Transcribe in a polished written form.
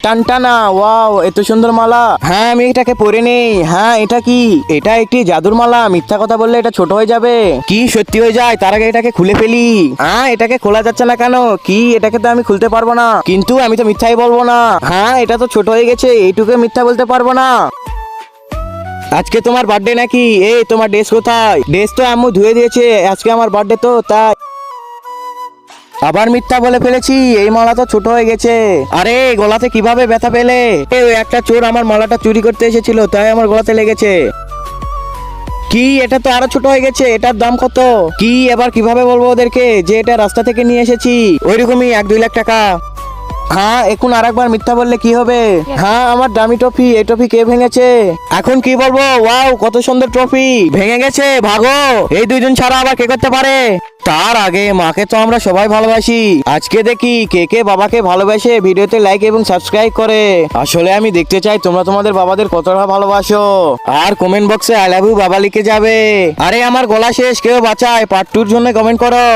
টানটানা, wow এত সুন্দর মালা। হ্যাঁ আমি এটাকে পরে নেই। হ্যাঁ এটা কি? এটা একটি জাদুর মালা, মিথ্যা কথা বললে এটা ছোট হয়ে যাবে। কি সত্যি হয়ে যায়? তার আগে এটাকে খুলে ফেলি। হ্যাঁ এটাকে খোলা যাচ্ছে না কেন? কি এটাকে তো আমি খুলতে পারবো না, কিন্তু আমি তো মিথ্যাই বলবো না। হ্যাঁ এটা তো ছোট হয়ে গেছে, এইটুকু মিথ্যা বলতে পারবো না। আজকে তোমার বার্থডে নাকি? এই তোমার ড্রেস কোথায়? ড্রেস তো আম্মু ধুয়ে দিয়েছে, আজকে আমার বার্থডে তো তাই। আবার মিথ্যা বলে ফেলেছি, এই মালা তো ছোট হয়ে গেছে। আরে গলাতে কিভাবে ব্যথা পেলে? ওই একটা চোর আমার মালাটা চুরি করতে এসেছিল, তাই আমার গলাতে লেগেছে। কি এটা তো আরো ছোট হয়ে গেছে, এটার দাম কত? কি এবার কিভাবে বলবো ওদেরকে যে এটা রাস্তা থেকে নিয়ে এসেছি? ওইরকমই 1-2 লাখ টাকা। হ্যাঁ এখন আরেকবার মিথ্যা বললে কি হবে? হ্যাঁ আমার দামি ট্রফি, এই ট্রফি কে ভেঙেছে? এখন কি বলবো? ওয়াও কত সুন্দর ট্রফি, ভেঙে গেছে, ভাগো। এই দুইজন ছাড়া আবার কে করতে পারে? তার আগে মাকে তো আমরা সবাই ভালোবাসি, আজকে দেখি কে কে বাবাকে ভালোবাসে, ভিডিওতে লাইক এবং সাবস্ক্রাইব করে। আসলে আমি দেখতে চাই তোমরা তোমাদের বাবাদের কতটা ভালোবাসো, আর কমেন্ট বক্সে আই লাভ ইউ বাবা লিখে যাবে। আরে আমার গলা শেষ, কেউ বাঁচায়, পার্ট 2 এর জন্য কমেন্ট করো।